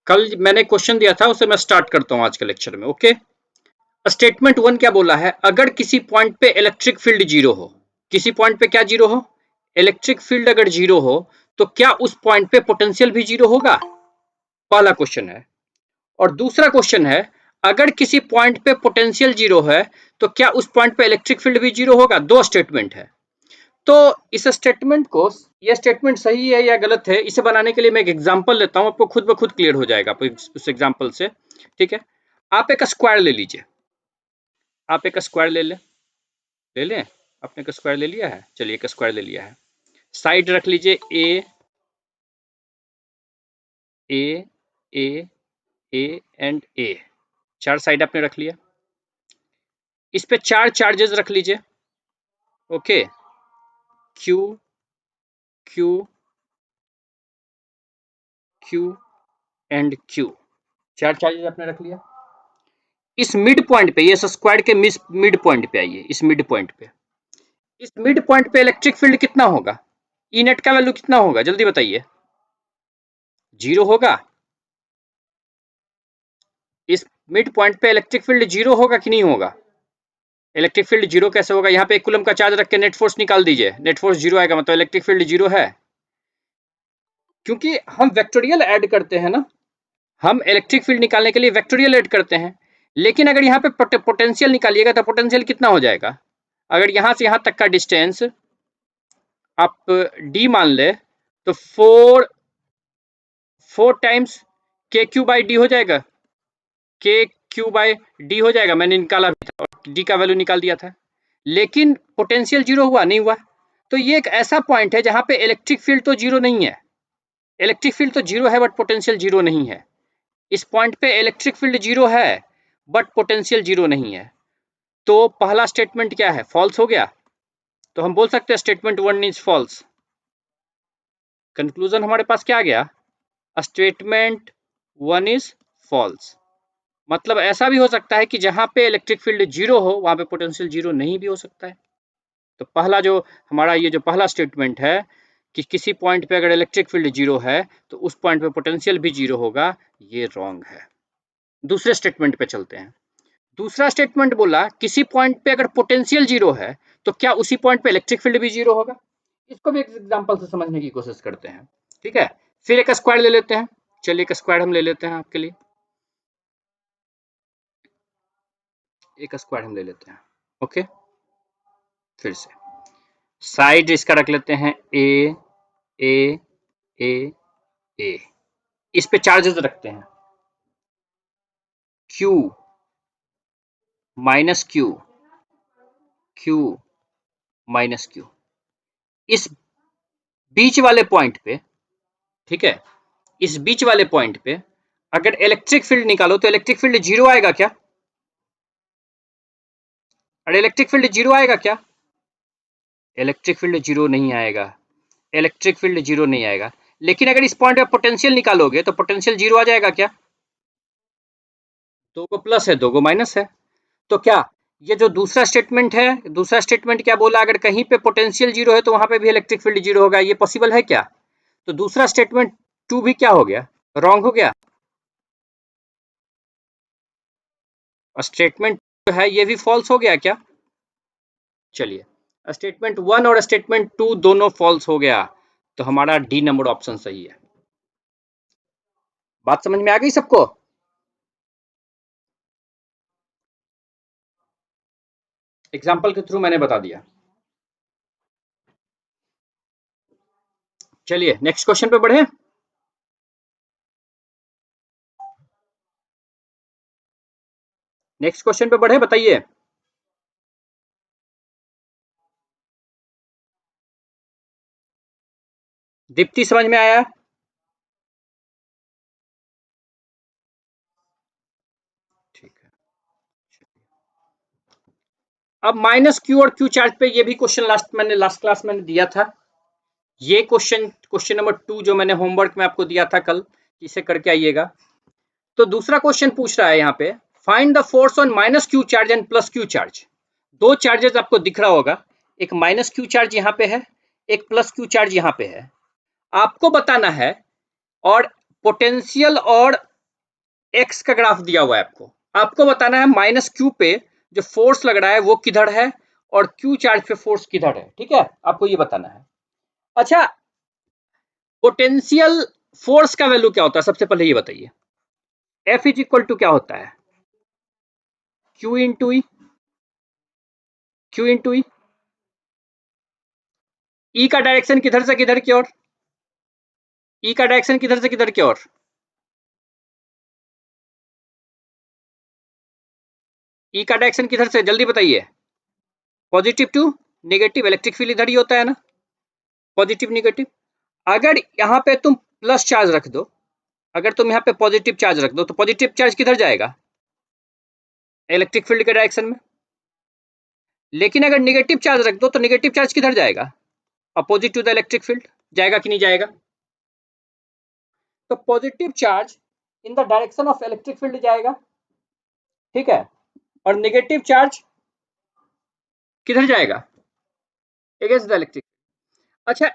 कल मैंने क्वेश्चन दिया था, उसे मैं स्टार्ट करता हूं आज के लेक्चर में। ओके, स्टेटमेंट 1 क्या बोला है? अगर किसी पॉइंट पे इलेक्ट्रिक फील्ड जीरो हो, किसी पॉइंट पे क्या जीरो हो? इलेक्ट्रिक फील्ड अगर जीरो हो तो क्या उस पॉइंट पे पोटेंशियल भी जीरो होगा? पहला क्वेश्चन है। और दूसरा क्वेश्चन है, अगर किसी पॉइंट पे पोटेंशियल जीरो है तो क्या उस पॉइंट पे इलेक्ट्रिक फील्ड भी जीरो होगा? दो स्टेटमेंट है। तो इस स्टेटमेंट को, यह स्टेटमेंट सही है या गलत है, इसे बनाने के लिए मैं एक एग्जांपल लेता हूं, आपको खुद ब खुद क्लियर हो जाएगा उस एग्जांपल से। ठीक है, आप एक स्क्वायर ले लीजिए। आप एक स्क्वायर ले लें। आपने एक स्क्वायर ले लिया है? चलिए, एक स्क्वायर ले लिया है। साइड रख लीजिए ए ए ए ए एंड ए, चार साइड आपने रख लिया। इस पे चार चार्जेस रख लीजिए। Okay, Q Q Q and Q, चार चार्जेस आपने रख लिया। इस मिड पॉइंट पे, ये स्क्वायर के मिड पॉइंट पे आइए। इस मिड पॉइंट पे, इस मिड पॉइंट पे इलेक्ट्रिक फील्ड कितना होगा? ई नेट का वैल्यू कितना होगा? जल्दी बताइए। जीरो होगा। इस मिड पॉइंट पे इलेक्ट्रिक फील्ड जीरो होगा कि नहीं होगा? इलेक्ट्रिक फील्ड जीरो कैसे होगा? यहाँ पे एक कूलम का चार्ज रख के नेट फोर्स निकाल दीजिए, नेट फोर्स जीरो आएगा, मतलब इलेक्ट्रिक फील्ड जीरो है। क्योंकि हम वेक्टोरियल ऐड करते हैं ना, हम इलेक्ट्रिक फील्ड निकालने के लिए वेक्टोरियल ऐड करते हैं। लेकिन अगर यहाँ पे पोटेंशियल निकालिएगा तो पोटेंशियल कितना हो जाएगा? अगर यहाँ से यहाँ तक का डिस्टेंस आप d मान ले तो 4 टाइम्स के क्यू बाई डी हो जाएगा। के क्यू बाई डी हो जाएगा। मैंने निकाला भी था और डी का वैल्यू निकाल दिया था, लेकिन पोटेंशियल जीरो हुआ नहीं हुआ। तो ये एक ऐसा पॉइंट है जहां पे इलेक्ट्रिक फील्ड तो जीरो नहीं है, इलेक्ट्रिक फील्ड तो जीरो है बट पोटेंशियल जीरो नहीं है। इस पॉइंट पे इलेक्ट्रिक फील्ड जीरो है बट पोटेंशियल जीरो नहीं है। तो पहला स्टेटमेंट क्या है? फॉल्स हो गया। तो हम बोल सकते हैं स्टेटमेंट 1 इज फॉल्स। कंक्लूजन हमारे पास क्या आ गया? Statement 1 is false. मतलब ऐसा भी हो सकता है कि जहां पे इलेक्ट्रिक फील्ड जीरो हो वहां पे पोटेंशियल जीरो नहीं भी हो सकता है। तो पहला जो हमारा ये जो पहला स्टेटमेंट है कि किसी पॉइंट पे अगर इलेक्ट्रिक फील्ड जीरो है तो उस पॉइंट पे पोटेंशियल भी जीरो होगा, ये रॉन्ग है। दूसरे स्टेटमेंट पे चलते हैं। दूसरा स्टेटमेंट बोला किसी पॉइंट पे अगर पोटेंशियल जीरो है तो क्या उसी पॉइंट पे इलेक्ट्रिक फील्ड भी जीरो होगा? इसको भी एक एग्जांपल से समझने की कोशिश करते हैं। ठीक है, फिर एक स्क्वायर ले लेते हैं। चलिए, एक स्क्वायर हम ले लेते हैं आपके लिए। एक स्क्वायर हम ले लेते हैं। ओके, फिर से साइड इसका रख लेते हैं ए ए ए ए। इस पे चार्जेस रखते हैं Q minus Q Q minus Q. इस बीच वाले पॉइंट पे, ठीक है, इस बीच वाले पॉइंट पे अगर इलेक्ट्रिक फील्ड निकालो तो इलेक्ट्रिक फील्ड जीरो आएगा क्या? अरे इलेक्ट्रिक फील्ड जीरो आएगा क्या? इलेक्ट्रिक फील्ड जीरो नहीं आएगा, इलेक्ट्रिक फील्ड जीरो नहीं आएगा। लेकिन अगर इस पॉइंट पे पोटेंशियल निकालोगे तो पोटेंशियल जीरो आ जाएगा क्या? दो को प्लस है, दो को माइनस है। तो क्या ये जो दूसरा स्टेटमेंट है, दूसरा स्टेटमेंट क्या बोला? अगर कहीं पे पोटेंशियल जीरो है तो वहां पे भी इलेक्ट्रिक फील्ड जीरो होगा। ये पॉसिबल है क्या? तो दूसरा स्टेटमेंट 2 भी क्या हो गया? रॉन्ग हो गया। स्टेटमेंट है ये भी फॉल्स हो गया क्या? चलिए, स्टेटमेंट 1 और स्टेटमेंट 2 दोनों फॉल्स हो गया, तो हमारा डी नंबर ऑप्शन सही है। बात समझ में आ गई सबको? एग्जाम्पल के थ्रू मैंने बता दिया। चलिए नेक्स्ट क्वेश्चन पे बढ़े। नेक्स्ट क्वेश्चन पे बढ़े, बताइए। दीप्ति समझ में आया? ठीक है। अब माइनस क्यू और क्यू चार्ज पे ये भी क्वेश्चन लास्ट क्लास मैंने दिया था। ये क्वेश्चन नंबर 2 जो मैंने होमवर्क में आपको दिया था कल, इसे करके आइएगा। तो दूसरा क्वेश्चन पूछ रहा है यहाँ पे, find the force on minus Q charge and plus Q charge. दो चार्जेस आपको दिख रहा होगा, एक माइनस क्यू चार्ज यहाँ पे है, एक प्लस क्यू चार्ज यहाँ पे है। आपको बताना है और पोटेंशियल और एक्स का ग्राफ दिया हुआ है आपको, आपको बताना है माइनस क्यू पे जो फोर्स लग रहा है वो किधर है और क्यू चार्ज पे फोर्स किधर है, ठीक है, आपको ये बताना है। अच्छा, पोटेंशियल फोर्स का वैल्यू क्या होता है, सबसे पहले ये बताइए। एफ इज इक्वल टू क्या होता है, क्यू इंटू ई, क्यू इंटू ई। ई का डायरेक्शन किधर से किधर की ओर, ई का डायरेक्शन किधर से किधर की ओर, ई का डायरेक्शन किधर से, जल्दी बताइए। Positive to negative, electric field इधर ही होता है ना, पॉजिटिव नेगेटिव। अगर यहाँ पे तुम प्लस चार्ज रख दो, अगर तुम यहाँ पे पॉजिटिव चार्ज रख दो तो पॉजिटिव चार्ज किधर जाएगा, इलेक्ट्रिक फील्ड के डायरेक्शन में। लेकिन अगर नेगेटिव चार्ज रख दो तो नेगेटिव चार्ज किधर जाएगा, opposite to the electric field, जाएगा कि नहीं जाएगा। तो positive charge in the direction of electric field जाएगा, ठीक है, और नेगेटिव चार्ज किधर जाएगा, अगेंस्ट द इलेक्ट्रिक। अच्छा,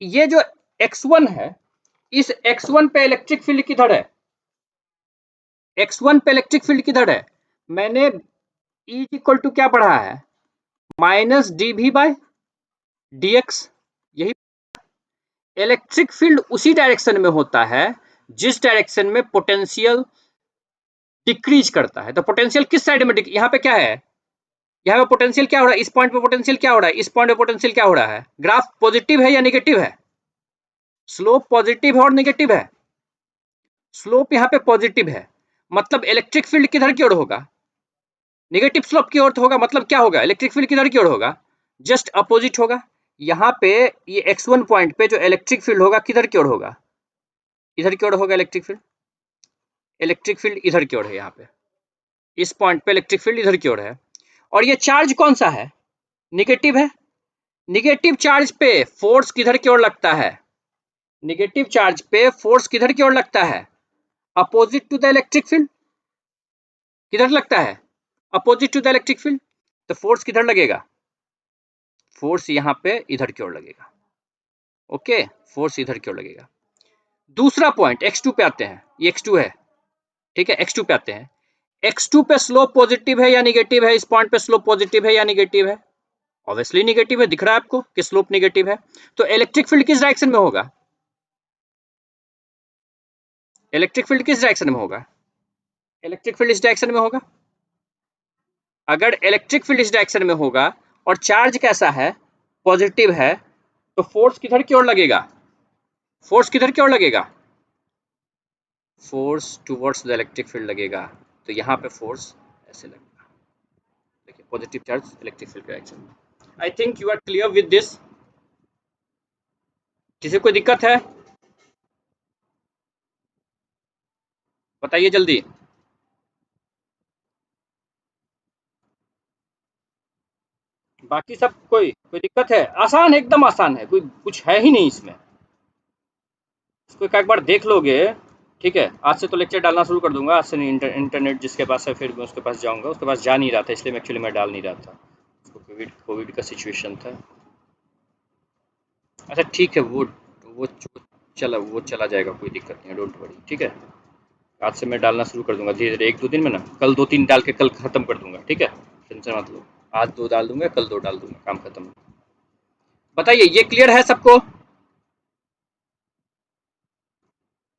ये जो x1 है, इस x1 पे इलेक्ट्रिक फील्ड किधर है, x1 पे इलेक्ट्रिक फील्ड किधर है, मैंने E इक्वल टू क्या पढ़ा है, minus D V by D X. यही इलेक्ट्रिक फील्ड उसी डायरेक्शन में होता है जिस डायरेक्शन में पोटेंशियल डिक्रीज करता है। तो पोटेंशियल किस साइड में, यहाँ पे क्या है, यहाँ पे पोटेंशियल क्या हो रहा है, इस पॉइंट पे पोटेंशियल क्या हो रहा है, इस पॉइंट पे पोटेंशियल क्या हो रहा है, ग्राफ पॉजिटिव है या नेगेटिव है, स्लोप पॉजिटिव है और नेगेटिव है, स्लोप यहाँ पे पॉजिटिव है, मतलब इलेक्ट्रिक फील्ड किधर की ओर होगा, नेगेटिव स्लोप की ओर होगा। मतलब क्या होगा, इलेक्ट्रिक फील्ड किधर की ओर होगा, जस्ट अपोजिट होगा। यहाँ पे ये x1 पॉइंट पे जो इलेक्ट्रिक फील्ड होगा किधर की ओर होगा, इधर की ओर होगा इलेक्ट्रिक फील्ड, इलेक्ट्रिक फील्ड इधर की ओर है, यहाँ पे इस पॉइंट पे इलेक्ट्रिक फील्ड इधर की ओर है। और ये चार्ज कौन सा है, निगेटिव है। निगेटिव चार्ज पे फोर्स किधर की ओर लगता है, निगेटिव चार्ज पे फोर्स किधर की ओर लगता है, opposite to the electric field, किधर लगता है, opposite to the electric field. तो फोर्स किधर लगेगा, फोर्स यहाँ पे इधर की ओर लगेगा, ओके, फोर्स इधर की ओर लगेगा। दूसरा पॉइंट x2 पे आते हैं, ये x2 है, ठीक है, x2 पे आते हैं। x2 पे स्लोप पॉजिटिव है या निगेटिव है, इस पॉइंट पे स्लोप पॉजिटिव है या निगेटिव है, ऑब्वियसली निगेटिव है, दिख रहा है आपको कि स्लोप निगेटिव है। तो इलेक्ट्रिक फील्ड किस डायरेक्शन में होगा, इलेक्ट्रिक फील्ड किस डायरेक्शन में होगा, इलेक्ट्रिक फील्ड इस डायरेक्शन में होगा। अगर इलेक्ट्रिक फील्ड इस डायरेक्शन में होगा और चार्ज कैसा है, पॉजिटिव है, तो फोर्स किधर की ओर लगेगा, फोर्स किधर की ओर लगेगा, force towards the electric field लगेगा। तो यहाँ पे फोर्स ऐसे लगेगा, देखिए positive charge electric field direction में। I think you are clear with this, किसी कोई दिक्कत है बताइए जल्दी। बाकी सब कोई कोई दिक्कत है, आसान है, एकदम आसान है, कोई कुछ है ही नहीं इसमें, इसको एक बार देख लोगे, ठीक है। आज से तो लेक्चर डालना शुरू कर दूंगा, आज से नहीं, इंटरनेट जिसके पास है फिर मैं उसके पास जाऊंगा, उसके पास जा नहीं रहा था इसलिए एक्चुअली मैं डाल नहीं रहा था, उसको कोविड कोविड का सिचुएशन था। अच्छा ठीक है, वो चला वो चला जाएगा, कोई दिक्कत नहीं है, डोंट वरी, ठीक है। आज से मैं डालना शुरू कर दूंगा धीरे धीरे, एक दो दिन में ना, कल दो तीन डाल के कल खत्म कर दूंगा, ठीक है, टेंशन मत लो। आज दो डाल दूंगा, कल दो डाल दूंगा, काम खत्म। बताइए ये क्लियर है सबको,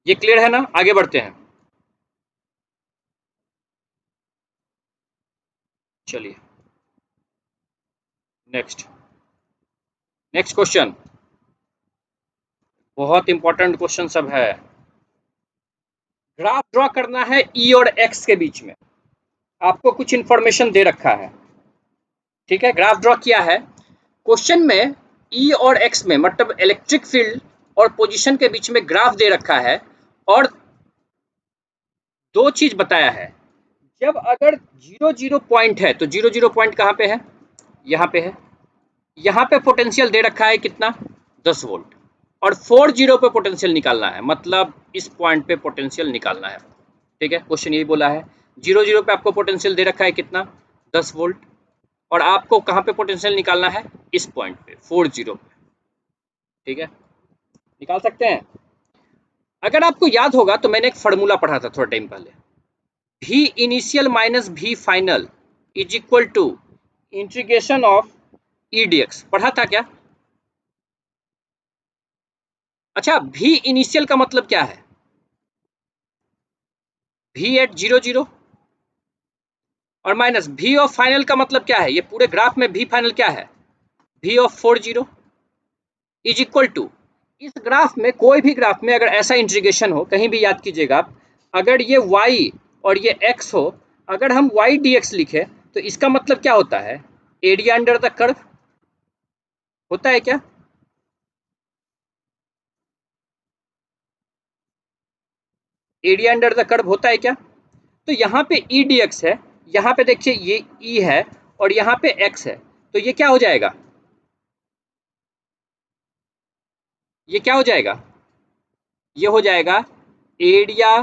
ये क्लियर है ना, आगे बढ़ते हैं। चलिए नेक्स्ट, नेक्स्ट क्वेश्चन, बहुत इंपॉर्टेंट क्वेश्चन सब है। ग्राफ ड्रॉ करना है ई और एक्स के बीच में, आपको कुछ इंफॉर्मेशन दे रखा है, ठीक है, ग्राफ ड्रॉ किया है। क्वेश्चन में ई और एक्स में मतलब इलेक्ट्रिक फील्ड और पोजीशन के बीच में ग्राफ दे रखा है, और दो चीज बताया है। जब अगर 0 0 पॉइंट है तो 0 0 पॉइंट कहाँ पे है, यहाँ पे है, यहाँ पे पोटेंशियल दे रखा है कितना, 10 वोल्ट, और 4 0 पे पोटेंशियल निकालना है, मतलब इस पॉइंट पे पोटेंशियल निकालना है, ठीक है। क्वेश्चन यही बोला है, 0 0 पे आपको पोटेंशियल दे रखा है कितना, 10 वोल्ट, और आपको कहाँ पे पोटेंशियल निकालना है, इस पॉइंट पे 4 0 पे, ठीक है, निकाल सकते हैं। अगर आपको याद होगा तो मैंने एक फॉर्मूला पढ़ा था थोड़ा टाइम पहले, V initial minus V final is equal to integration of E dx, पढ़ा था क्या? अच्छा, V इनिशियल का मतलब क्या है? V एट 0 0 और माइनस V ऑफ फाइनल का मतलब क्या है? ये पूरे ग्राफ में V फाइनल क्या है? V of 4 0 is equal to, इस ग्राफ में कोई भी ग्राफ में अगर ऐसा इंटीग्रेशन हो, कहीं भी याद कीजिएगा आप, अगर ये y और ये x हो, अगर हम y dx लिखे तो इसका मतलब क्या होता है? एरिया अंडर द कर्व होता है क्या? एरिया अंडर द कर्व होता है क्या? तो यहाँ पे ई डी एक्स है, यहाँ पे देखिए ये ई है और यहाँ पे एक्स है, तो ये क्या हो जाएगा? ये क्या हो जाएगा? ये हो जाएगा एरिया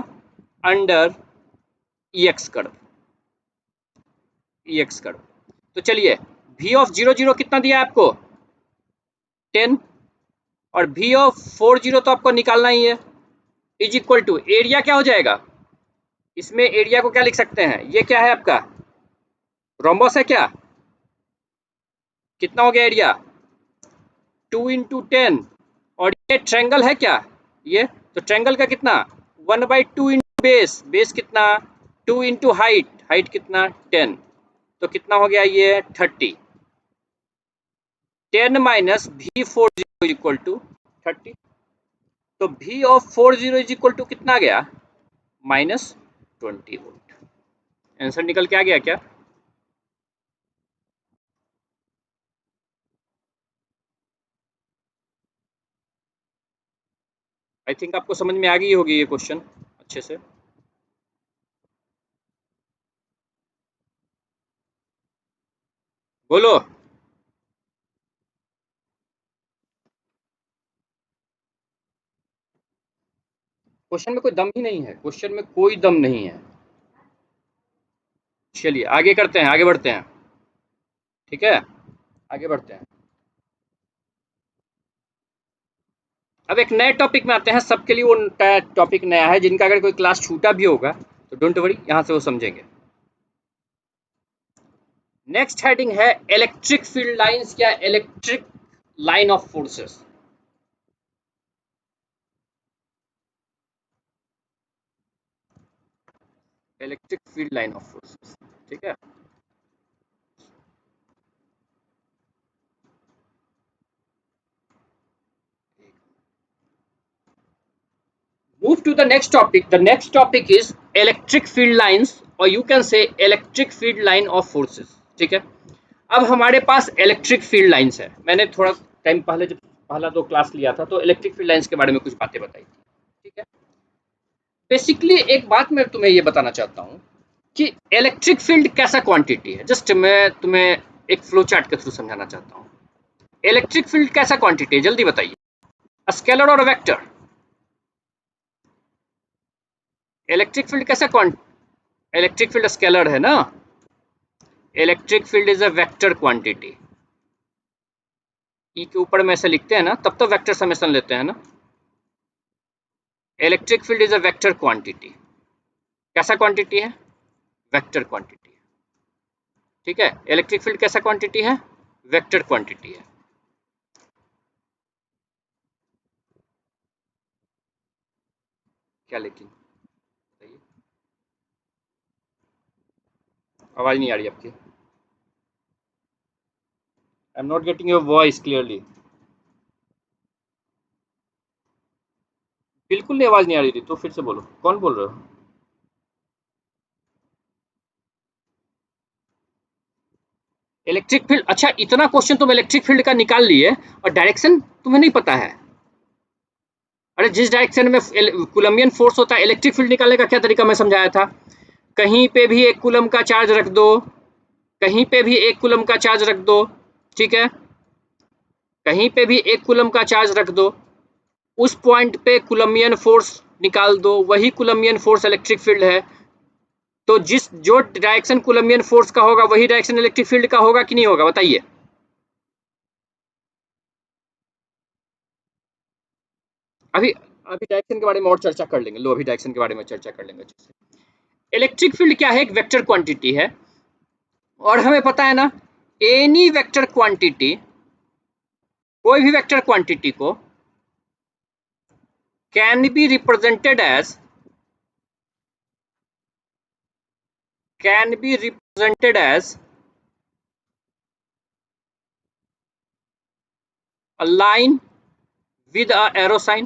अंडर ई एक्स कर्व, ई एक्स कर्व। तो चलिए, v ऑफ 0 0 कितना दिया है आपको? 10, और v ऑफ 4 0 तो आपको निकालना ही है, इज इक्वल टू एरिया क्या हो जाएगा? इसमें एरिया को क्या लिख सकते हैं? ये क्या है आपका? रोम्बस है क्या? कितना हो गया एरिया? 2 इंटू 10, और ये ट्रायंगल है क्या? ये तो ट्रायंगल का कितना? 1/2 इंटू बेस, बेस कितना? 2 इंटू हाइट, हाइट कितना? 10, तो कितना हो गया ये? 30। 10 minus V 4 0 is equal to 30, तो V of 4 0 is equal to कितना आ गया? -20 वोल्ट। आंसर निकल के आ गया क्या? आई थिंक आपको समझ में आ गई होगी ये क्वेश्चन अच्छे से। बोलो। क्वेश्चन में कोई दम ही नहीं है, क्वेश्चन में कोई दम नहीं है। चलिए आगे करते हैं, आगे बढ़ते हैं, ठीक है, आगे बढ़ते हैं। अब एक नए टॉपिक में आते हैं, सबके लिए वो टॉपिक नया है, जिनका अगर कोई क्लास छूटा भी होगा तो डोंट वरी, यहाँ से वो समझेंगे। नेक्स्ट हेडिंग है इलेक्ट्रिक फील्ड लाइंस या electric line of forces. Electric field line of forces, ठीक है। Move to the next topic. The next topic is electric field lines, or you can say electric field line of forces, ठीक है। अब हमारे पास electric field lines है। मैंने थोड़ा time पहले जब पहला 2 क्लास लिया था तो इलेक्ट्रिक फील्ड लाइंस के बारे में कुछ बातें बताई थी, ठीक है। बेसिकली एक बात मैं तुम्हें ये बताना चाहता हूँ कि इलेक्ट्रिक फील्ड कैसा क्वांटिटी है। जस्ट मैं तुम्हें एक फ्लो चार्ट के थ्रू समझाना चाहता हूँ। इलेक्ट्रिक फील्ड कैसा क्वांटिटी है, जल्दी बताइए। स्केलर और वेक्टर? इलेक्ट्रिक फील्ड कैसा इलेक्ट्रिक फील्ड स्केलर है ना। Electric field is a vector quantity. E के ऊपर में ऐसे लिखते हैं ना, तब तो वेक्टर समेशन लेते हैं ना। Electric field is a vector quantity. कैसा क्वांटिटी है? वेक्टर क्वांटिटी है, ठीक है। इलेक्ट्रिक फील्ड कैसा क्वांटिटी है? वेक्टर क्वांटिटी है। क्या लेकिन बताइए, आवाज नहीं आ रही आपकी। I am not getting your voice clearly. बिल्कुल नहीं, आवाज नहीं आ रही थी, तो फिर से बोलो, कौन बोल रहे हो? इलेक्ट्रिक फील्ड, अच्छा इतना क्वेश्चन तुम इलेक्ट्रिक फील्ड का निकाल लिए और डायरेक्शन तुम्हें नहीं पता है। अरे जिस डायरेक्शन में कूलम्बियन फोर्स होता है, इलेक्ट्रिक फील्ड निकालने का क्या तरीका मैं समझाया था। कहीं पे भी 1 कूलम का चार्ज रख दो, कहीं पे भी 1 कूलम का चार्ज रख दो, ठीक है, कहीं पे भी 1 कूलम का चार्ज रख दो, उस पॉइंट पे कूलम्बियन फोर्स निकाल दो, वही कूलम्बियन फोर्स इलेक्ट्रिक फील्ड है। तो जो डायरेक्शन कूलम्बियन फोर्स का होगा वही डायरेक्शन इलेक्ट्रिक फील्ड का होगा कि नहीं होगा, बताइए। अभी अभी डायरेक्शन के बारे में और चर्चा कर लेंगे, लो अभी डायरेक्शन के बारे में चर्चा कर लेंगे अच्छे से। इलेक्ट्रिक फील्ड क्या है, एक वेक्टर क्वांटिटी है, और हमें पता है ना एनी वेक्टर क्वांटिटी, कोई भी वेक्टर क्वांटिटी को can be represented as a line with a arrow sign।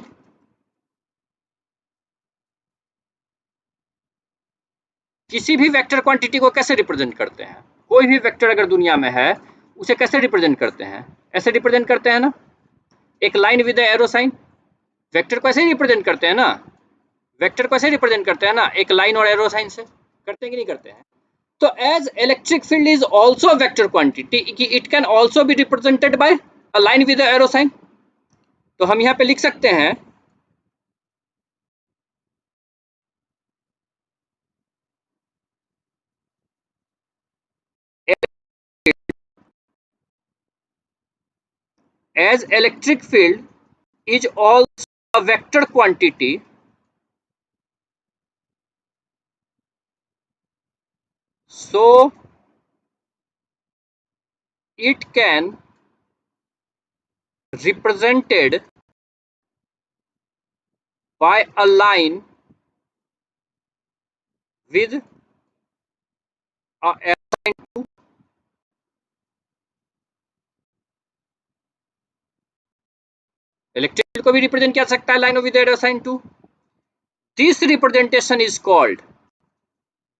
किसी भी वेक्टर क्वांटिटी को कैसे रिप्रेजेंट करते हैं, कोई भी वेक्टर अगर दुनिया में है उसे कैसे रिप्रेजेंट करते हैं, ऐसे रिप्रेजेंट करते हैं ना, एक line with arrow sign. Vector को ऐसे ही रिप्रेजेंट करते हैं ना, वेक्टर को ऐसे रिप्रेजेंट करते हैं ना, एक लाइन और एरो साइन से, करते हैं कि नहीं करते हैं। तो as electric field is also vector quantity, it can also be represented by a line with arrow sign. तो हम यहाँ पे लिख सकते हैं as electric field is also a vector quantity, so it can represented by a line with a arrow sign to। Electric field को भी represent किया सकता है line with arrow sign to. This representation is called,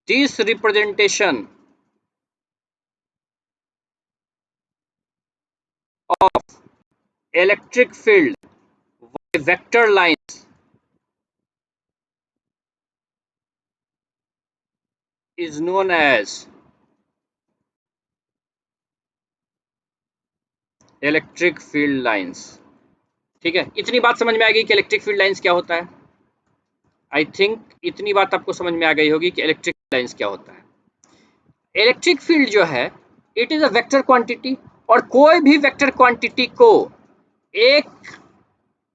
this representation of electric field by vector lines is known as electric field lines. ठीक है, इतनी बात समझ में आ गई कि इलेक्ट्रिक फील्ड लाइंस क्या होता है। आई थिंक इतनी बात आपको समझ में आ गई होगी कि इलेक्ट्रिक लाइंस क्या होता है। इलेक्ट्रिक फील्ड जो है it is a vector quantity, और कोई भी वेक्टर क्वांटिटी को एक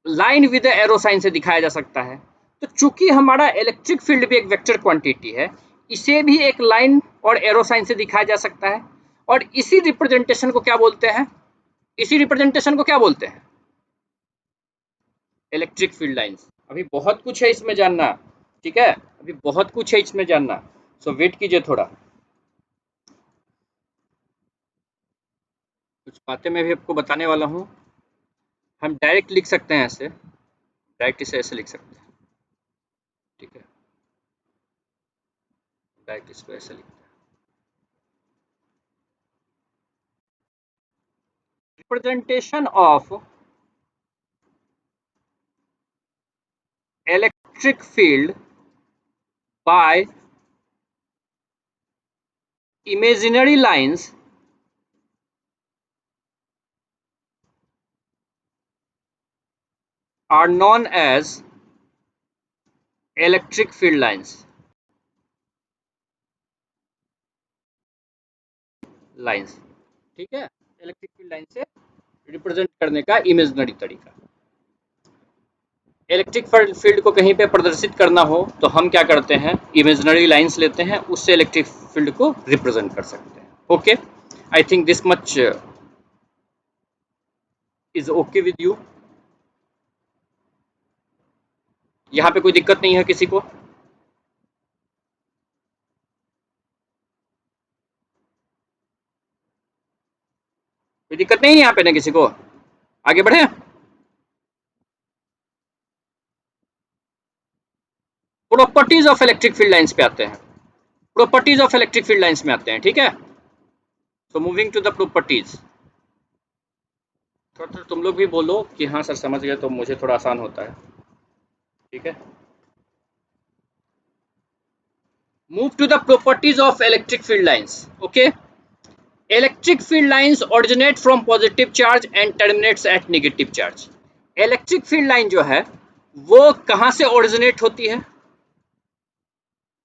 लाइन विद एरो साइन से दिखाया जा सकता है। तो चूंकि हमारा इलेक्ट्रिक फील्ड भी एक वेक्टर क्वांटिटी है, इसे भी एक लाइन और एरो साइन से दिखाया जा सकता है, और इसी रिप्रेजेंटेशन को क्या बोलते हैं, इसी रिप्रेजेंटेशन को क्या बोलते हैं, इलेक्ट्रिक फील्ड लाइंस। अभी बहुत कुछ है इसमें जानना, ठीक है, अभी बहुत कुछ है इसमें जानना, सो वेट कीजिए थोड़ा, कुछ बातें मैं भी आपको बताने वाला हूँ। हम डायरेक्ट लिख सकते हैं ऐसे, डायरेक्ट इसे ऐसे लिख सकते हैं, ठीक है, डायरेक्ट इसको ऐसे लिखते हैं। Representation of electric field by imaginary lines are known as electric field lines। Lines, ठीक है, इलेक्ट्रिक फील्ड लाइन से रिप्रेजेंट करने का इमेजिनरी तरीका। इलेक्ट्रिक फील्ड को कहीं पे प्रदर्शित करना हो तो हम क्या करते हैं, इमेजिनरी लाइंस लेते हैं, उससे इलेक्ट्रिक फील्ड को रिप्रेजेंट कर सकते हैं। Okay, I think this much is okay with you. यहाँ पे कोई दिक्कत नहीं है किसी को? कोई दिक्कत नहीं है यहाँ पे ना किसी को? आगे बढ़े, properties of electric field lines पे आते हैं, properties of electric field lines में आते हैं, ठीक है। So moving to the properties. थोड़ा तुम लोग भी बोलो कि हाँ सर समझ गए, तो मुझे थोड़ा आसान होता है, ठीक है। Move to the properties of electric field lines. Okay, electric field lines originate from positive charge and terminates at negative charge। Electric field line जो है वो कहां से ओरिजिनेट होती है,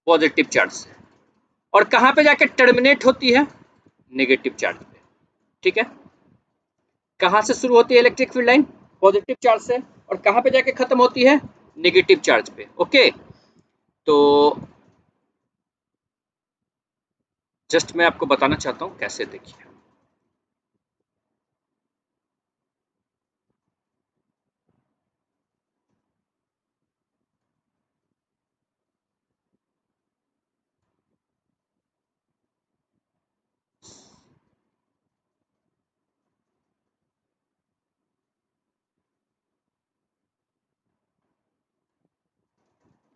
पॉजिटिव चार्ज से, और कहां पे जाके टर्मिनेट होती है, नेगेटिव चार्ज पे, ठीक है। कहां से शुरू होती है electric field line, positive charge से, और कहां पे जाके खत्म होती है, नेगेटिव चार्ज पे। ओके, तो जस्ट मैं आपको बताना चाहता हूँ कैसे, देखिए।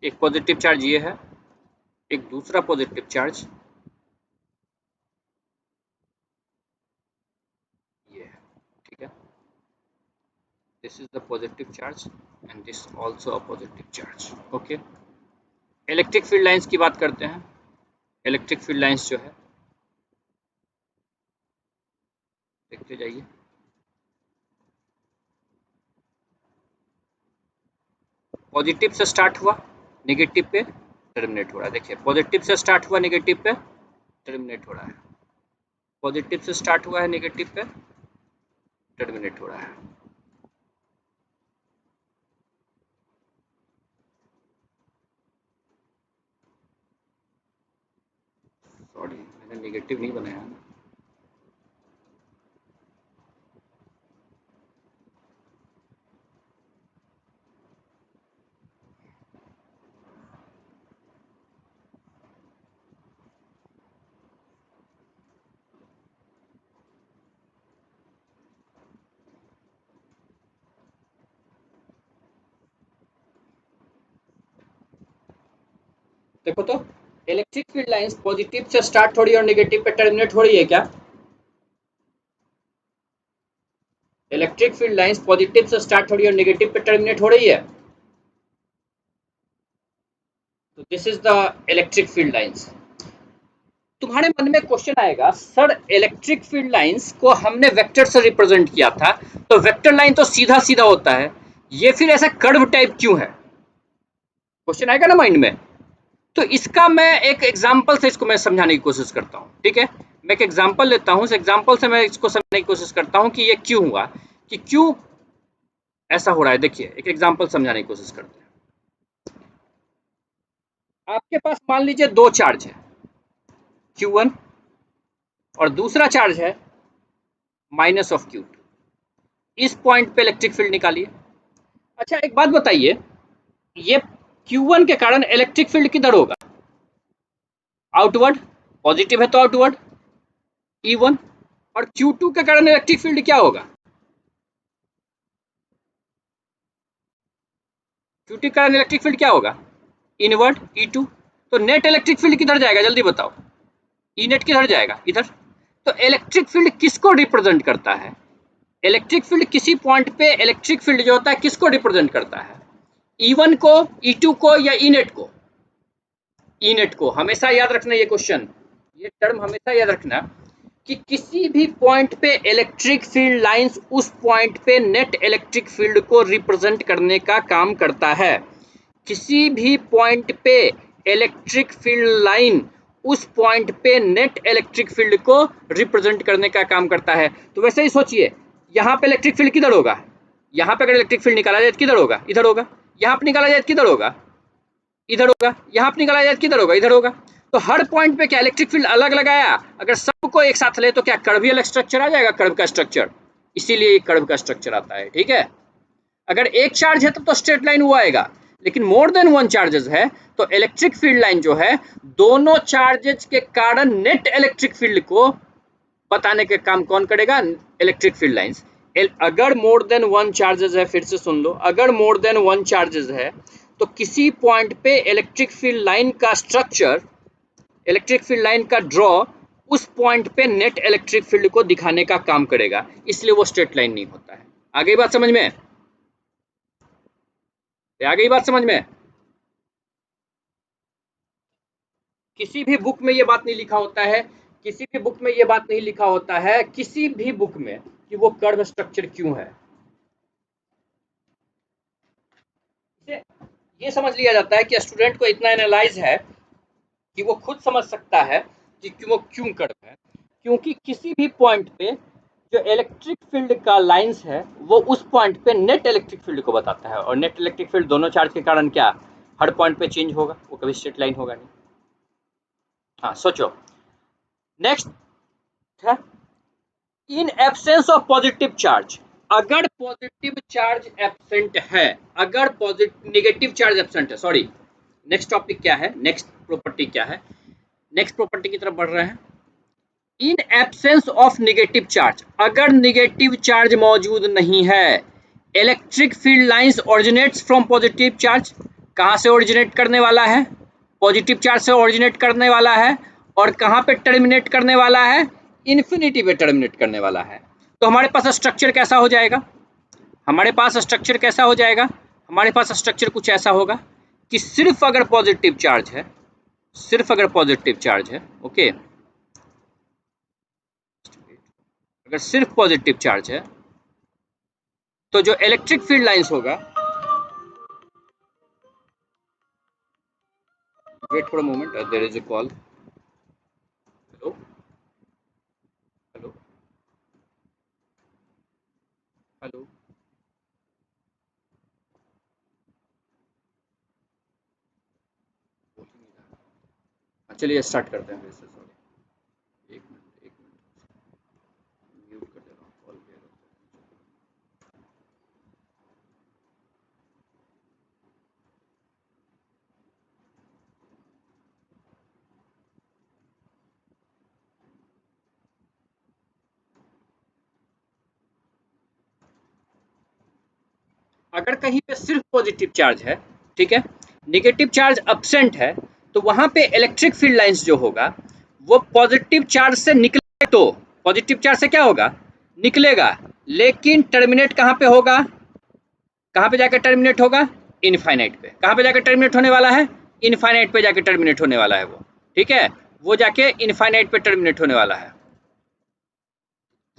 एक पॉजिटिव चार्ज ये है, एक दूसरा पॉजिटिव चार्ज ये है, ठीक है। This is the positive charge and this also a positive charge. Okay, electric field lines की बात करते हैं। इलेक्ट्रिक फील्ड लाइंस जो है, देखते जाइए। पॉजिटिव से स्टार्ट हुआ, नेगेटिव पे टर्मिनेट हो रहा है। देखिए, पॉजिटिव से स्टार्ट हुआ, नेगेटिव पे टर्मिनेट हो रहा है। पॉजिटिव से स्टार्ट हुआ है, नेगेटिव पे टर्मिनेट हो रहा है। सॉरी, मैंने नेगेटिव नहीं बनाया। देखो तो, इलेक्ट्रिक फील्ड लाइंस पॉजिटिव से स्टार्ट हो रही है और नेगेटिव पे टर्मिनेट हो रही है क्या? इलेक्ट्रिक फील्ड लाइंस पॉजिटिव से स्टार्ट हो रही है और नेगेटिव पे टर्मिनेट हो रही है। तो this is the electric field lines. तुम्हारे मन में क्वेश्चन आएगा, सर इलेक्ट्रिक फील्ड लाइंस को हमने वेक्टर से रिप्रेजेंट किया था, तो वेक्टर लाइन तो सीधा सीधा होता है, ये फिर ऐसा कर्व टाइप क्यों है? क्वेश्चन आएगा ना माइंड में। तो इसका मैं एक एग्जांपल से इसको मैं समझाने की कोशिश करता हूँ, ठीक है। मैं एक एग्जांपल लेता हूँ, उस एग्जांपल से मैं इसको समझने की कोशिश करता हूँ कि ये क्यों हुआ, कि क्यों ऐसा हो रहा है। देखिए, एक एग्जांपल समझाने की कोशिश करते हैं। आपके पास मान लीजिए दो चार्ज है, Q1 और दूसरा चार्ज है माइनस ऑफ Q2। इस पॉइंट पे इलेक्ट्रिक फील्ड निकालिए। अच्छा, एक बात बताइए, ये Q1 के कारण इलेक्ट्रिक फील्ड किधर होगा? आउटवर्ड, पॉजिटिव है तो आउटवर्ड E1। और Q2 के कारण इलेक्ट्रिक फील्ड क्या होगा? Q2 के कारण इलेक्ट्रिक फील्ड क्या होगा? Inward E2। तो नेट इलेक्ट्रिक फील्ड किधर जाएगा, जल्दी बताओ। ई नेट किधर जाएगा? इधर। तो इलेक्ट्रिक फील्ड किसको रिप्रेजेंट करता है? इलेक्ट्रिक फील्ड किसी पॉइंट पे इलेक्ट्रिक फील्ड जो होता है किसको रिप्रेजेंट करता है? E1 को, E2 को, या ई नेट को? ई नेट को। हमेशा याद रखना ये क्वेश्चन, ये टर्म हमेशा याद रखना कि किसी भी पॉइंट पे इलेक्ट्रिक फील्ड लाइंस उस पॉइंट पे नेट इलेक्ट्रिक फील्ड को रिप्रेजेंट करने का काम करता है। किसी भी पॉइंट पे इलेक्ट्रिक फील्ड लाइन उस पॉइंट पे नेट इलेक्ट्रिक फील्ड को रिप्रेजेंट करने का काम करता है। तो वैसे ही सोचिए, यहाँ पे इलेक्ट्रिक फील्ड किधर होगा? यहाँ पे अगर इलेक्ट्रिक फील्ड निकाला जाए किधर होगा? इधर होगा। यहाँ पे निकाला जाए किधर होगा? इधर होगा। यहाँ पे निकाला जाए किधर होगा? इधर होगा। तो हर पॉइंट पे क्या इलेक्ट्रिक फील्ड अलग लगाया, अगर सबको एक साथ ले तो क्या कर्वियल स्ट्रक्चर आ जाएगा? कर्व का स्ट्रक्चर, इसीलिए कर्व का स्ट्रक्चर आता है, ठीक है। अगर एक चार्ज है तब तो स्ट्रेट लाइन वो आएगा, लेकिन मोर देन वन चार्जेस है तो इलेक्ट्रिक फील्ड लाइन जो है दोनों चार्जेस के कारण नेट इलेक्ट्रिक फील्ड को बताने का काम कौन करेगा? Electric field lines. अगर मोर देन वन चार्जेस है, फिर से सुन लो, अगर मोर देन वन चार्जेस है तो किसी पॉइंट पे इलेक्ट्रिक फील्ड लाइन का स्ट्रक्चर, इलेक्ट्रिक फील्ड लाइन का ड्रॉ उस पॉइंट पे नेट इलेक्ट्रिक फील्ड को दिखाने का काम करेगा, इसलिए वो स्ट्रेट लाइन नहीं होता है। आ गई बात समझ में? आ गई बात समझ में? किसी भी बुक में ये बात नहीं लिखा होता है, किसी भी बुक में ये बात नहीं लिखा होता है, किसी भी बुक में, कि वो कर्व स्ट्रक्चर क्यों है। ये समझ लिया जाता है कि स्टूडेंट को इतना एनालाइज है कि वो खुद समझ सकता है कि वो क्यों कर्व है। क्योंकि किसी भी पॉइंट पे जो इलेक्ट्रिक फील्ड का लाइंस है वो उस पॉइंट पे नेट इलेक्ट्रिक फील्ड को बताता है, और नेट इलेक्ट्रिक फील्ड दोनों चार्ज के कारण क्या हर पॉइंट पे चेंज होगा, वो कभी स्ट्रेट लाइन होगा नहीं। हाँ सोचो। नेक्स्ट है in absence of positive charge, अगर पॉजिटिव चार्ज एब्सेंट है, अगर पॉजिटिव नेगेटिव चार्ज एब्सेंट है, सॉरी नेक्स्ट टॉपिक क्या है, नेक्स्ट प्रॉपर्टी क्या है, नेक्स्ट प्रॉपर्टी की तरफ बढ़ रहे हैं। In absence of negative charge, अगर नेगेटिव चार्ज मौजूद नहीं है, electric field lines originates from positive charge, कहां से ओरिजिनेट करने वाला है, पॉजिटिव चार्ज से ओरिजिनेट करने वाला है, और कहां पे टर्मिनेट करने वाला है, इन्फिनिटी पे टर्मिनेट करने वाला है। तो हमारे पास स्ट्रक्चर कैसा हो जाएगा, हमारे पास स्ट्रक्चर कैसा हो जाएगा, हमारे पास स्ट्रक्चर कुछ ऐसा होगा कि सिर्फ अगर पॉजिटिव चार्ज है, सिर्फ अगर पॉजिटिव चार्ज है, ओके, अगर सिर्फ पॉजिटिव चार्ज है तो जो इलेक्ट्रिक फील्ड लाइंस होगा, wait for a moment, there is a call, hello hello hello, चलिए स्टार्ट करते हैं फिर से, सॉरी एक मिनट एक मिनट, म्यूट कर दे रहा हूँ कॉल पे। अगर कहीं पे सिर्फ पॉजिटिव चार्ज है, ठीक है, नेगेटिव चार्ज अब्सेंट है, तो वहां पे इलेक्ट्रिक फील्ड लाइंस जो होगा वो पॉजिटिव चार्ज से निकले, तो पॉजिटिव चार्ज से क्या होगा, निकलेगा, लेकिन टर्मिनेट कहां पे होगा, कहां पे जाकर टर्मिनेट होगा, इनफाइनाइट पे, कहां पे जाकर टर्मिनेट होने वाला है, इनफाइनाइट पे जाकर टर्मिनेट होने वाला है वो, ठीक है, वो जाके इनफाइनाइट पे टर्मिनेट होने वाला है।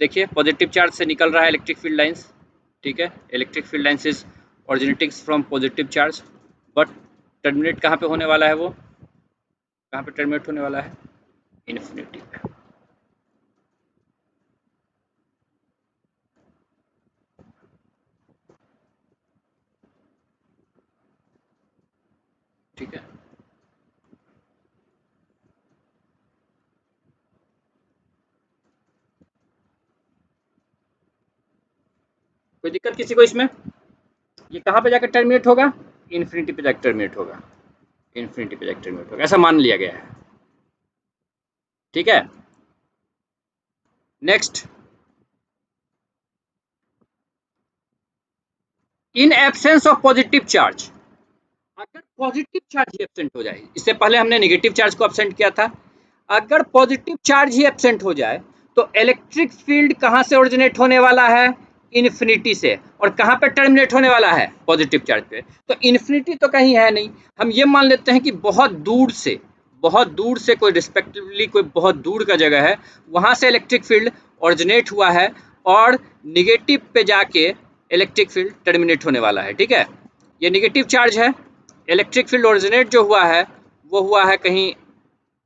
देखिए पॉजिटिव चार्ज से निकल रहा है इलेक्ट्रिक फील्ड लाइंस, ठीक है, electric field lines is originating from positive charge, but terminate कहाँ पे होने वाला है, वो कहाँ पे टर्मिनेट होने वाला है, इन्फिनिटी पे। ठीक है, कोई दिक्कत किसी को इसमें, ये कहाँ पे जाकर टर्मिनेट होगा, इन्फिनिटी पे जाकर टर्मिनेट होगा, इन्फिनिटी पे जाकर टर्मिनेट होगा, ऐसा मान लिया गया है, ठीक है। Next, in absence of positive charge, अगर पॉजिटिव चार्ज ही एब्सेंट हो जाए, इससे पहले हमने नेगेटिव चार्ज को एब्सेंट किया था, अगर पॉजिटिव चार्ज ही एब्सेंट हो जाए तो इलेक्ट्रिक फील्ड कहां से ओरिजिनेट होने वाला है, इन्फिनिटी से, और कहां पे टर्मिनेट होने वाला है, पॉजिटिव चार्ज पे, तो इन्फिनिटी तो कहीं है नहीं, हम ये मान लेते हैं कि बहुत दूर से, बहुत दूर से कोई रिस्पेक्टिवली कोई बहुत दूर का जगह है, वहां से इलेक्ट्रिक फील्ड ओरिजिनेट हुआ है और निगेटिव पे जाके इलेक्ट्रिक फील्ड टर्मिनेट होने वाला है, ठीक है, ये निगेटिव चार्ज है, इलेक्ट्रिक फील्ड ओरिजिनेट जो हुआ है वो हुआ है कहीं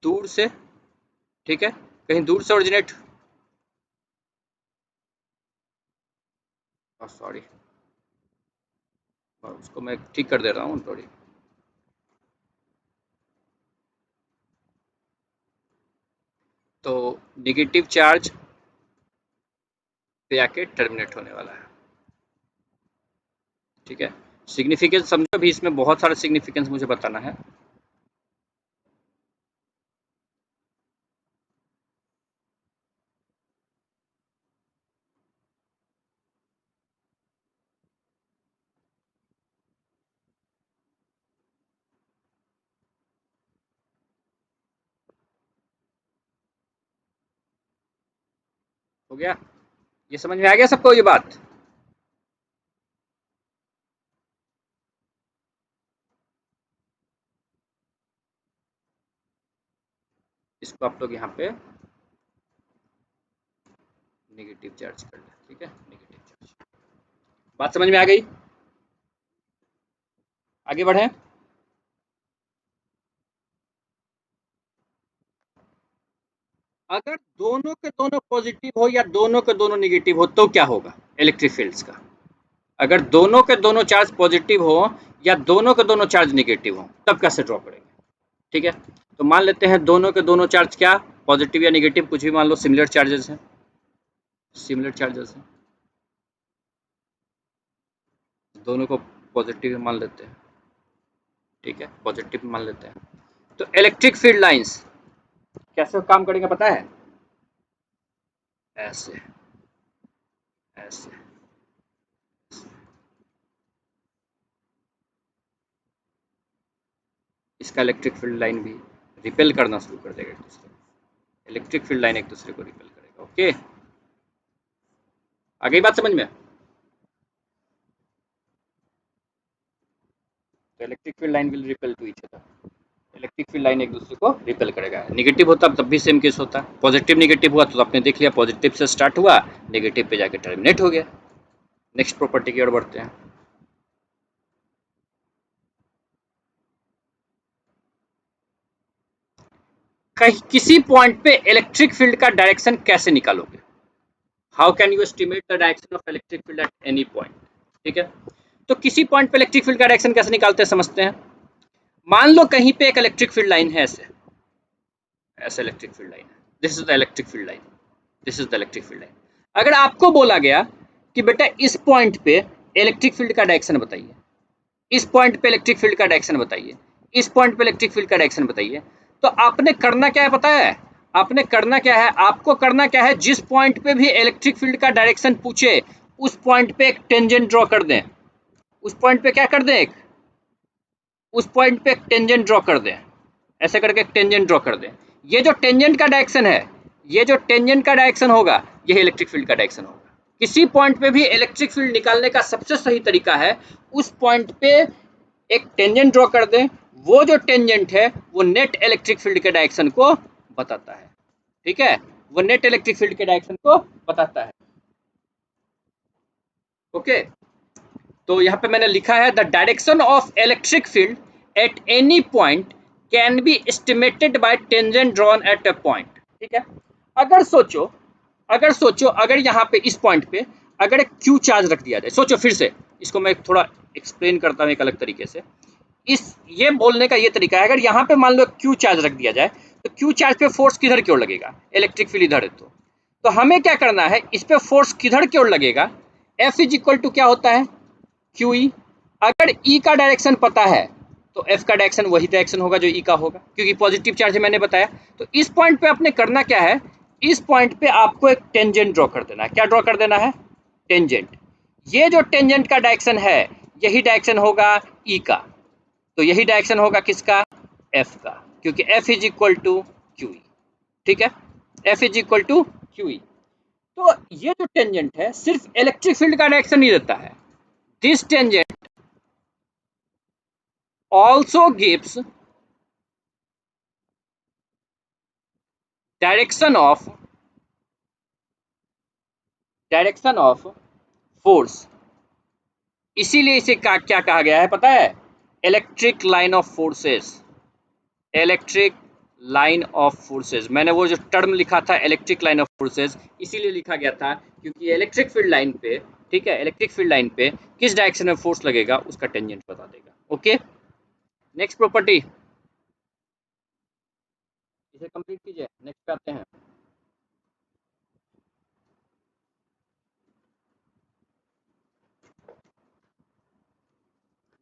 दूर से, ठीक है, कहीं दूर से ओरिजिनेट, सॉरी उसको मैं ठीक कर दे रहा हूँ थोड़ी, तो निगेटिव चार्ज पे आके टर्मिनेट होने वाला है, ठीक है, सिग्निफिकेंस समझो, भी इसमें बहुत सारा सिग्निफिकेंस मुझे बताना है। हो गया, ये समझ में आ गया सबको ये बात, इसको आप लोग यहाँ पे नेगेटिव चार्ज कर लें, ठीक है, नेगेटिव चार्ज, बात समझ में आ गई, आगे बढ़े। अगर दोनों के दोनों पॉजिटिव हो या दोनों के दोनों निगेटिव हो तो क्या होगा इलेक्ट्रिक फील्ड्स का? अगर दोनों के दोनों चार्ज पॉजिटिव हो या दोनों के दोनों चार्ज निगेटिव हो तब कैसे ड्रॉ करेंगे? ठीक है, तो मान लेते हैं दोनों के दोनों चार्ज क्या पॉजिटिव या निगेटिव कुछ भी मान लो, सिमिलर चार्जेस हैं, सिमिलर चार्जेस हैं, दोनों को पॉजिटिव मान लेते हैं। ठीक है, पॉजिटिव मान लेते हैं। तो इलेक्ट्रिक फील्ड लाइंस कैसे काम करेंगे पता है? ऐसे ऐसे इसका इलेक्ट्रिक फील्ड लाइन भी रिपेल करना शुरू कर देगा एक दूसरे को, इलेक्ट्रिक फील्ड लाइन एक दूसरे को रिपेल करेगा। ओके, आ गई बात समझ में? तो electric field line will repel to each other, electric field line एक दूसरे को रिपेल करेगा। नेगेटिव होता तब भी सेम केस होता, पॉजिटिव नेगेटिव हुआ तो आपने देख लिया पॉजिटिव से स्टार्ट हुआ नेगेटिव पे जाके टर्मिनेट हो गया। नेक्स्ट प्रॉपर्टी की ओर बढ़ते हैं। कहीं किसी पॉइंट पे इलेक्ट्रिक फील्ड का डायरेक्शन कैसे निकालोगे? How can you estimate the direction of electric field at any point? ठीक है, तो किसी पॉइंट पे इलेक्ट्रिक फील्ड का डायरेक्शन कैसे निकालते हैं समझते हैं। मान लो कहीं पे एक इलेक्ट्रिक फील्ड लाइन है, ऐसे ऐसे इलेक्ट्रिक फील्ड लाइन है, this is the electric field line, this is the electric field line. अगर आपको बोला गया कि बेटा इस पॉइंट पे इलेक्ट्रिक फील्ड का डायरेक्शन बताइए, इस पॉइंट पे इलेक्ट्रिक फील्ड का डायरेक्शन बताइए, इस पॉइंट पे इलेक्ट्रिक फील्ड का डायरेक्शन बताइए, तो आपने करना क्या है पता है? आपने करना क्या है, आपको करना क्या है, जिस पॉइंट पे भी इलेक्ट्रिक फील्ड का डायरेक्शन पूछे उस पॉइंट पे एक टेंजेंट ड्रॉ कर दें, उस पॉइंट पे क्या कर दें, उस पॉइंट पे एक टेंजेंट ड्रॉ कर दें, ऐसे करके एक टेंजेंट ड्रॉ कर दें। ये जो टेंजेंट का डायरेक्शन है, ये जो टेंजेंट का डायरेक्शन होगा यही इलेक्ट्रिक फील्ड का डायरेक्शन होगा। किसी पॉइंट पे भी इलेक्ट्रिक फील्ड निकालने का सबसे सही तरीका है उस पॉइंट पे एक टेंजेंट ड्रॉ कर दें, वो जो टेंजेंट है वो नेट इलेक्ट्रिक फील्ड के डायरेक्शन को बताता है। ठीक है, वो नेट इलेक्ट्रिक फील्ड के डायरेक्शन को बताता है। ओके, तो यहाँ पे मैंने लिखा है the direction of electric field at any point can be estimated by tangent drawn at a point. ठीक है, अगर सोचो अगर यहाँ पे इस पॉइंट पे अगर एक क्यू चार्ज रख दिया जाए, सोचो फिर से इसको मैं थोड़ा एक्सप्लेन करता हूँ एक अलग तरीके से। इस ये बोलने का ये तरीका है, अगर यहाँ पे मान लो क्यू चार्ज रख दिया जाए तो क्यू चार्ज पे फोर्स किधर की ओर लगेगा, इलेक्ट्रिक फील्ड इधर है, तो हमें क्या करना है, इस पे फोर्स किधर की ओर लगेगा, F इज इक्वल टू क्या होता है क्यू ई। अगर ई का डायरेक्शन पता है तो एफ का डायरेक्शन वही डायरेक्शन होगा जो ई का होगा, क्योंकि पॉजिटिव चार्ज है मैंने बताया। तो इस पॉइंट पे आपने करना क्या है, इस पॉइंट पे आपको एक टेंजेंट ड्रॉ कर देना है। क्या ड्रॉ कर देना है, टेंजेंट। ये जो टेंजेंट का डायरेक्शन है यही डायरेक्शन होगा ई का, तो यही डायरेक्शन होगा किसका, एफ का, क्योंकि F is equal to Q E. ठीक है, F is equal to Q E. तो ये जो टेंजेंट है सिर्फ इलेक्ट्रिक फील्ड का डायरेक्शन नहीं देता है, this tangent also gives direction of force. इसीलिए इसे क्या कहा गया है पता है, electric line of forces, electric line of forces. मैंने वो जो टर्म लिखा था इलेक्ट्रिक लाइन ऑफ फोर्सेस इसीलिए लिखा गया था क्योंकि इलेक्ट्रिक फील्ड लाइन पे, ठीक है, इलेक्ट्रिक फील्ड लाइन पे किस डायरेक्शन में फोर्स लगेगा उसका टेंजेंट बता देगा। ओके, नेक्स्ट प्रॉपर्टी, इसे कंप्लीट कीजिए, नेक्स्ट पे आते हैं।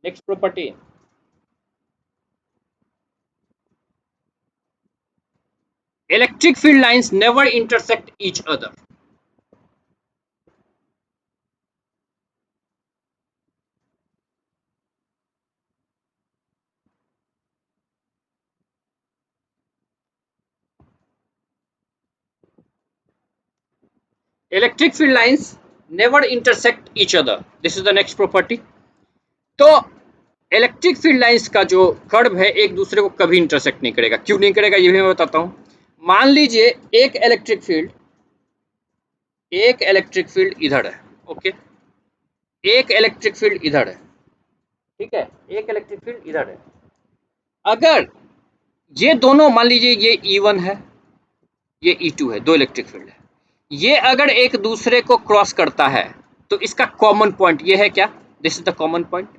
Next property, electric field lines never intersect each other. Electric field lines never intersect each other. This is the next property. तो इलेक्ट्रिक फील्ड लाइंस का जो कर्व है एक दूसरे को कभी इंटरसेक्ट नहीं करेगा। क्यों नहीं करेगा ये भी मैं बताता हूँ। मान लीजिए एक इलेक्ट्रिक फील्ड इधर है, ओके, एक इलेक्ट्रिक फील्ड इधर है, ठीक है, एक इलेक्ट्रिक फील्ड इधर है। अगर ये दोनों मान लीजिए ये E1 है, ये E2 है, 2 इलेक्ट्रिक फील्ड है। ये अगर एक दूसरे को क्रॉस करता है तो इसका कॉमन पॉइंट ये है क्या? This is the common point.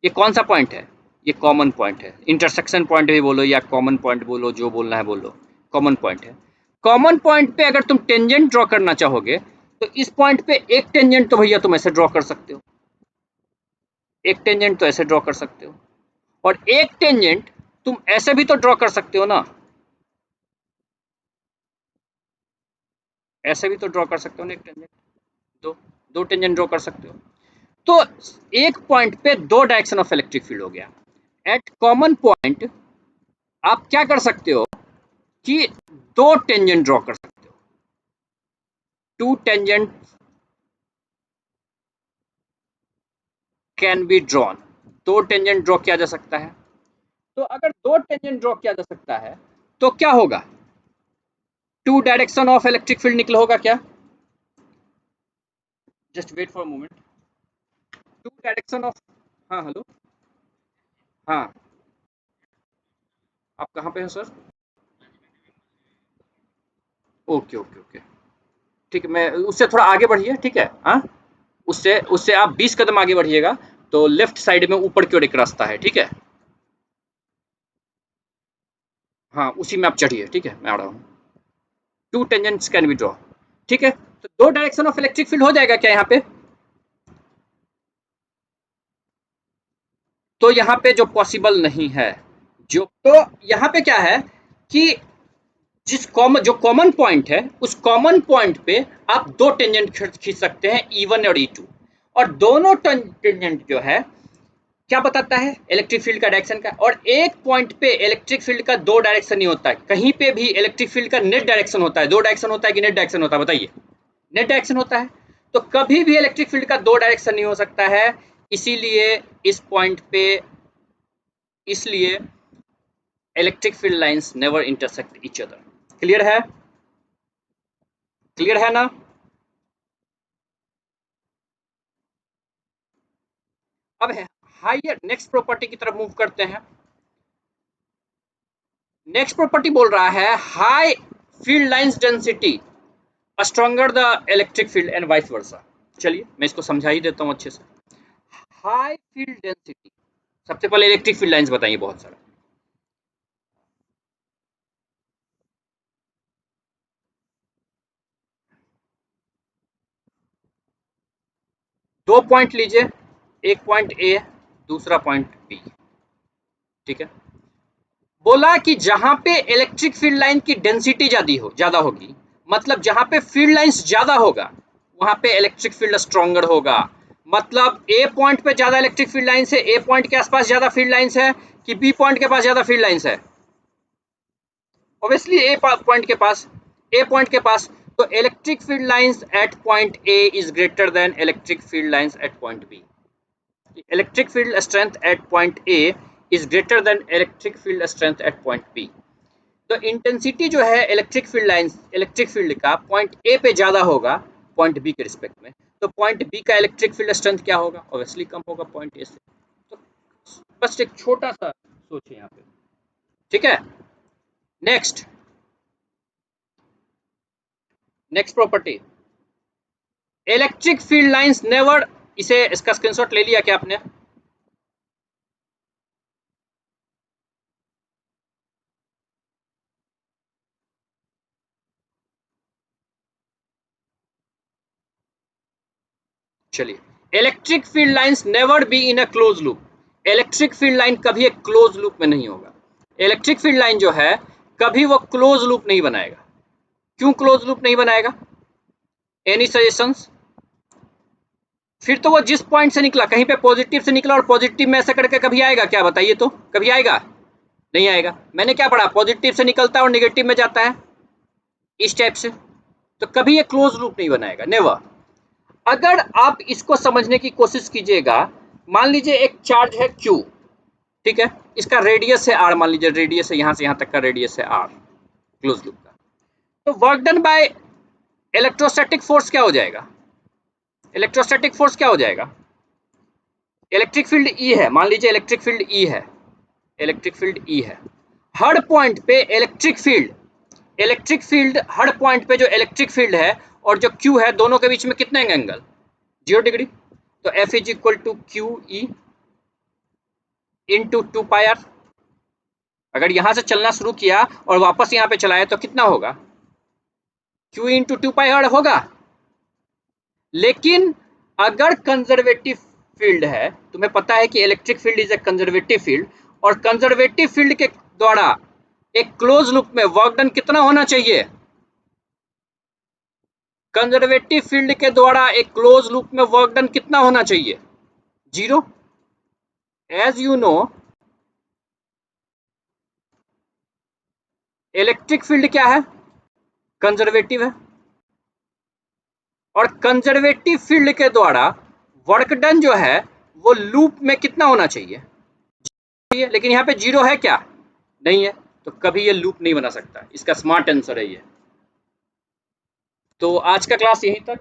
ये कौन सा पॉइंट है? ये कॉमन पॉइंट है। इंटरसेक्शन पॉइंट भी बोलो या कॉमन पॉइंट बोलो, जो बोलना है बोलो, कॉमन पॉइंट है। कॉमन पॉइंट पे अगर तुम टेंजेंट ड्रॉ करना चाहोगे तो इस पॉइंट पे एक टेंजेंट तो भैया तुम ऐसे ड्रॉ कर सकते हो, एक टेंजेंट तो ऐसे ड्रॉ कर सकते हो, और एक टेंजेंट तुम ऐसे भी तो ड्रॉ कर सकते हो ना, ऐसे भी तो ड्रॉ कर सकते हो ना एक टेंजेंट, दो दो टेंजेंट ड्रॉ कर सकते हो। तो एक पॉइंट पे दो डायरेक्शन ऑफ इलेक्ट्रिक फील्ड हो गया। एट कॉमन पॉइंट आप क्या कर सकते हो कि दो टेंजेंट ड्रॉ कर सकते हो, two tangent can be drawn, दो टेंजेंट ड्रॉ किया जा सकता है। तो अगर दो टेंजेंट ड्रॉ किया जा सकता है तो क्या होगा? Two direction of electric field निकल होगा क्या? Just wait for a moment. Two direction of, हाँ हेलो, हाँ आप कहाँ पे हैं सर? ओके ओके ओके, ठीक है, मैं उससे थोड़ा आगे बढ़िए, ठीक है, हाँ उससे उससे आप 20 कदम आगे बढ़िएगा तो लेफ्ट साइड में ऊपर की ओर एक रास्ता है, ठीक है, हाँ उसी में आप चढ़िए, ठीक है, मैं आ रहा हूँ। To tangents can be draw, ठीक है, तो दो डायरेक्शन ऑफ इलेक्ट्रिक फील्ड हो जाएगा क्या यहाँ पे? तो यहाँ पे जो पॉसिबल नहीं है, जो तो यहाँ पे क्या है कि जो कॉमन पॉइंट है उस कॉमन पॉइंट पे आप दो टेंजेंट खींच सकते हैं, E1 और E2, और दोनों टेंजेंट जो है क्या बताता है? इलेक्ट्रिक फील्ड का डायरेक्शन का। और एक पॉइंट पे इलेक्ट्रिक फील्ड का दो डायरेक्शन नहीं होता है, कहीं पे भी इलेक्ट्रिक फील्ड का नेट डायरेक्शन होता है। दो डायरेक्शन होता है कि नेट डायरेक्शन होता है बताइए? नेट डायरेक्शन होता है। तो कभी भी इलेक्ट्रिक फील्ड का दो डायरेक्शन नहीं हो सकता है, इसीलिए इस पॉइंट पे, इसलिए electric field lines never intersect each other. Clear है? क्लियर है ना? अब है हाइयर, नेक्स्ट प्रॉपर्टी की तरफ मूव करते हैं। नेक्स्ट प्रॉपर्टी बोल रहा है high field lines density stronger the electric field and vice versa. चलिए मैं इसको समझा ही देता हूँ अच्छे से। हाई फील्ड डेंसिटी, सबसे पहले इलेक्ट्रिक फील्ड लाइंस बताइए बहुत सारा। दो पॉइंट लीजिए, एक पॉइंट ए, दूसरा पॉइंट बी, ठीक है। बोला कि जहां पे इलेक्ट्रिक फील्ड लाइन की डेंसिटी ज्यादा होगी, मतलब जहां पे फील्ड लाइंस ज्यादा होगा वहां पे इलेक्ट्रिक फील्ड स्ट्रॉन्गर होगा। मतलब ए पॉइंट पे ज्यादा इलेक्ट्रिक फील्ड लाइंस है, ए पॉइंट के आसपास ज्यादा फील्ड लाइंस है, कि बी पॉइंट के पास ज्यादा फील्ड लाइंस है? ऑब्वियसली ए पॉइंट के पास, ए पॉइंट के पास। तो electric field lines at point A is greater than electric field lines at point B. Electric field strength at point A is greater than electric field strength at point B. तो intensity जो है electric field lines, electric field का point A पे ज्यादा होगा point B के respect में। तो पॉइंट बी का इलेक्ट्रिक फील्ड स्ट्रेंथ क्या होगा? ऑब्वियसली कम होगा पॉइंट ए से। तो बस एक छोटा सा सोचिए यहाँ पे, ठीक है। Next, next property, electric field lines never, इसे इसका स्क्रीनशॉट ले लिया क्या आपने? चलिए, electric field lines never be in a close loop. Electric field line कभी एक क्लोज लूप में नहीं होगा। इलेक्ट्रिक फील्ड लाइन जो है कभी वो क्लोज लूप नहीं बनाएगा। क्यों क्लोज लूप नहीं बनाएगा? Any suggestions? फिर तो वो जिस पॉइंट से निकला, कहीं पे पॉजिटिव से निकला और पॉजिटिव में ऐसा करके कभी आएगा क्या? बताइए तो, कभी आएगा? नहीं आएगा। मैंने क्या पढ़ा? पॉजिटिव से निकलता है और नेगेटिव में जाता है, इस टाइप से। तो कभी ये क्लोज लूप नहीं बनाएगा, नेवर। अगर आप इसको समझने की कोशिश कीजिएगा, मान लीजिए एक चार्ज है Q, ठीक है, इसका रेडियस है R, मान लीजिए रेडियस है यहाँ से यहाँ तक का रेडियस है R, क्लोज लूप का। तो work done by electrostatic force क्या हो जाएगा? इलेक्ट्रोस्टैटिक फोर्स क्या हो जाएगा? इलेक्ट्रिक फील्ड E है, मान लीजिए इलेक्ट्रिक फील्ड E है, इलेक्ट्रिक फील्ड E है। हर पॉइंट पे इलेक्ट्रिक फील्ड इलेक्ट्रिक फील्ड, हर पॉइंट पे जो इलेक्ट्रिक फील्ड है और जो Q है दोनों के बीच में कितना एंगल, 0 डिग्री। तो F is equal to Q E into 2πr। अगर यहां से चलना शुरू किया और वापस यहाँ पे चलाए तो कितना होगा, Q इंटू 2πr होगा। लेकिन अगर कंजर्वेटिव फील्ड है, तुम्हें पता है कि electric field is a conservative field, और कंजर्वेटिव फील्ड के द्वारा एक क्लोज लूप में वर्क डन कितना होना चाहिए, कंजर्वेटिव फील्ड के द्वारा एक क्लोज लूप में वर्क डन कितना होना चाहिए, 0। As you know electric field क्या है, कंजर्वेटिव है, और कंजर्वेटिव फील्ड के द्वारा वर्क डन जो है वो लूप में कितना होना चाहिए, लेकिन यहाँ पे 0 है क्या, नहीं है, तो कभी ये लूप नहीं बना सकता। इसका स्मार्ट आंसर है ये। तो आज का क्लास यहीं तक।